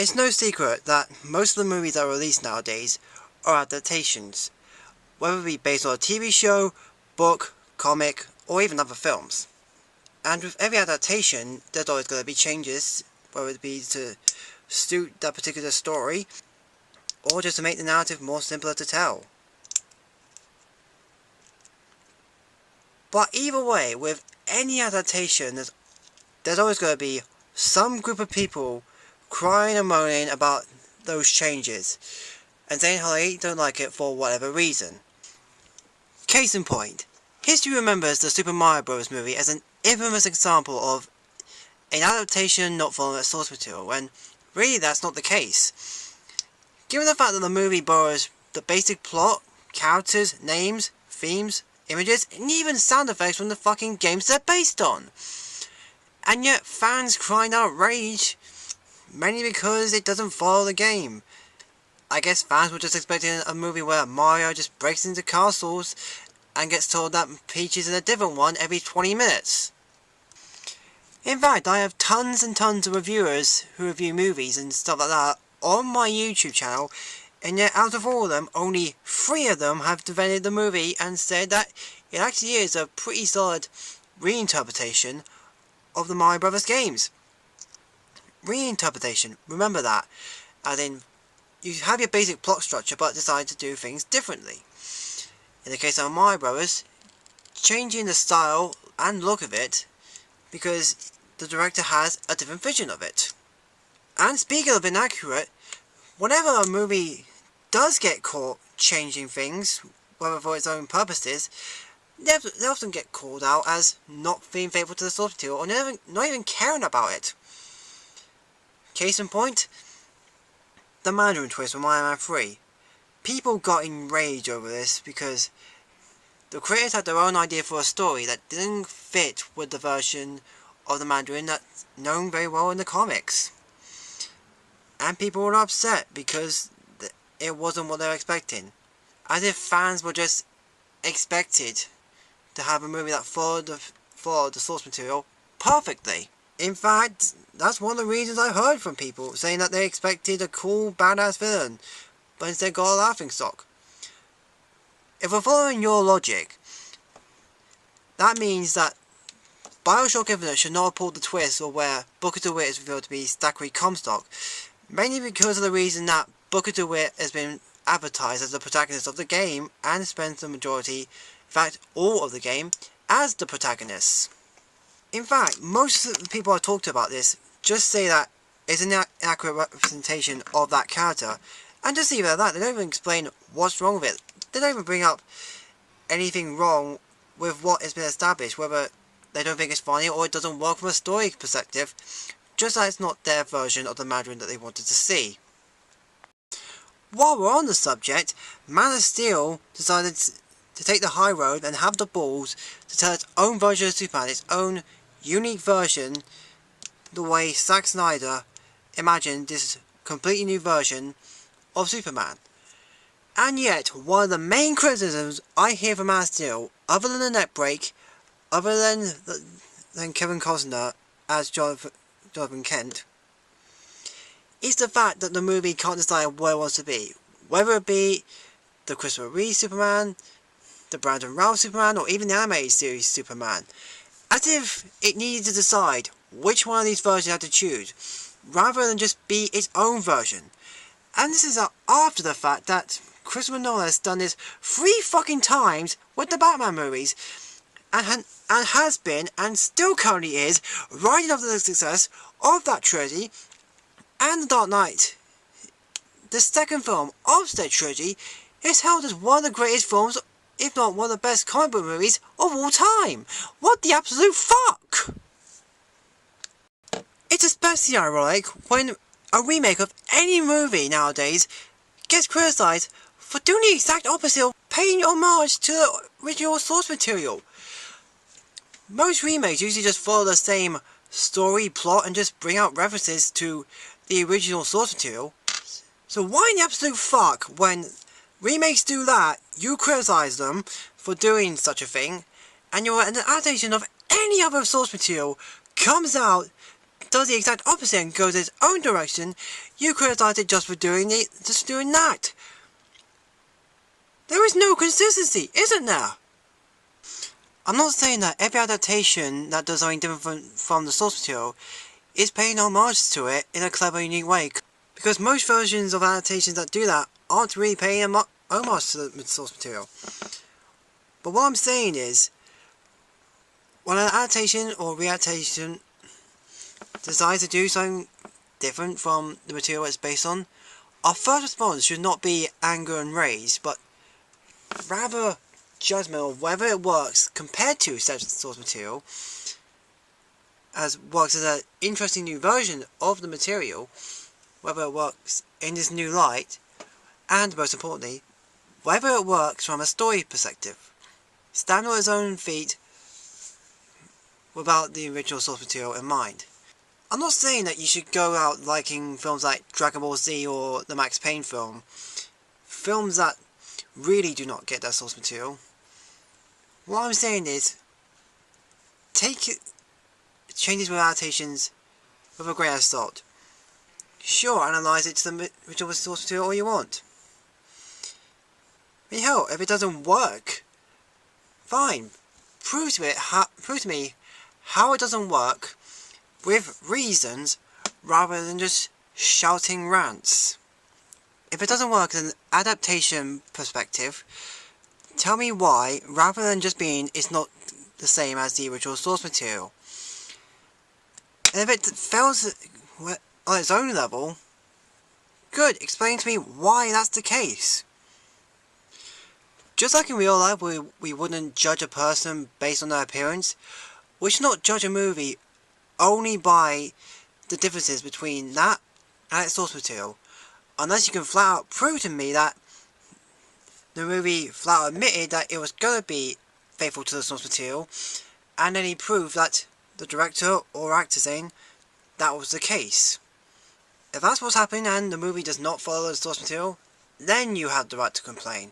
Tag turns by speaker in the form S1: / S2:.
S1: It's no secret that most of the movies that are released nowadays are adaptations, whether it be based on a TV show, book, comic, or even other films. And with every adaptation, there's always going to be changes, whether it be to suit that particular story, or just to make the narrative more simpler to tell. But either way, with any adaptation, there's always going to be some group of people crying and moaning about those changes, and saying how they don't like it for whatever reason. Case in point, history remembers the Super Mario Bros. Movie as an infamous example of an adaptation not following its source material, when really that's not the case. Given the fact that the movie borrows the basic plot, characters, names, themes, images, and even sound effects from the fucking games they're based on. And yet fans crying out rage, mainly because it doesn't follow the game. I guess fans were just expecting a movie where Mario just breaks into castles and gets told that Peach is in a different one every 20 minutes. In fact, I have tons and tons of reviewers who review movies and stuff like that on my YouTube channel, and yet out of all of them, only 3 of them have defended the movie and said that it actually is a pretty solid reinterpretation of the Mario Brothers games. Reinterpretation, remember that, as in, you have your basic plot structure but decide to do things differently. In the case of Mario Brothers, changing the style and look of it because the director has a different vision of it. And speaking of inaccurate, whenever a movie does get caught changing things, whether for its own purposes, they often get called out as not being faithful to the source material or not even caring about it. Case in point, the Mandarin twist from Iron Man 3. People got enraged over this because the creators had their own idea for a story that didn't fit with the version of the Mandarin that's known very well in the comics. And people were upset because it wasn't what they were expecting. As if fans were just expected to have a movie that followed the source material perfectly. In fact, that's one of the reasons I've heard from people saying that they expected a cool, badass villain, but instead got a laughingstock. If we're following your logic, that means that Bioshock Infinite should not have pulled the twist or where Booker DeWitt is revealed to be Zachary Comstock, mainly because of the reason that Booker DeWitt has been advertised as the protagonist of the game and spends the majority, in fact all of the game, as the protagonist. In fact, most of the people I've talked to about this just say that it's an inaccurate representation of that character, and just leave it at that. They don't even explain what's wrong with it. They don't even bring up anything wrong with what has been established, whether they don't think it's funny or it doesn't work from a story perspective, just that it's not their version of the Mandarin that they wanted to see. While we're on the subject, Man of Steel decided to take the high road and have the balls to tell its own version of Superman, its own unique version, the way Zack Snyder imagined this completely new version of Superman. And yet, one of the main criticisms I hear from Man of Steel, other than the neck break, other than Kevin Costner as Jonathan Kent, is the fact that the movie can't decide where it wants to be. Whether it be the Christopher Reeve Superman, the Brandon Routh Superman, or even the animated series Superman. As if it needed to decide which one of these versions it had to choose, rather than just be its own version. And this is after the fact that Christopher Nolan has done this 3 fucking times with the Batman movies, and has been, and still currently is, riding off the success of that trilogy, and The Dark Knight. The second film of said trilogy is held as one of the greatest films, if not one of the best comic book movies of all time. What the absolute fuck? It's especially ironic when a remake of any movie nowadays gets criticised for doing the exact opposite of paying homage to the original source material. Most remakes usually just follow the same story, plot, and just bring out references to the original source material. So why in the absolute fuck, when remakes do that, you criticise them for doing such a thing, and an adaptation of any other source material comes out does the exact opposite and goes its own direction, you criticise it just for doing that. There is no consistency, isn't there? I'm not saying that every adaptation that does something different from the source material is paying homage to it in a clever, unique way, because most versions of adaptations that do that aren't really paying homage to the source material. But what I'm saying is, when an adaptation or readaptation decides to do something different from the material it's based on, our first response should not be anger and rage, but rather judgment of whether it works compared to such source material, as works as an interesting new version of the material, whether it works in this new light, and most importantly, whether it works from a story perspective, stand on its own feet without the original source material in mind. I'm not saying that you should go out liking films like Dragon Ball Z or the Max Payne films that really do not get their source material. What I'm saying is, take changes with adaptations with a grain of salt. Sure, analyse it to the original source material all you want. I mean, hell, if it doesn't work, fine. Prove to me how it doesn't work with reasons rather than just shouting rants. If it doesn't work in an adaptation perspective, tell me why, rather than just being it's not the same as the original source material. And if it fails on its own level, good, explain to me why that's the case. Just like in real life we wouldn't judge a person based on their appearance, we should not judge a movie only by the differences between that and its source material, unless you can flat out prove to me that the movie flat out admitted that it was going to be faithful to the source material, and then he proved that the director or actor saying that was the case. If that's what's happening and the movie does not follow the source material, then you have the right to complain.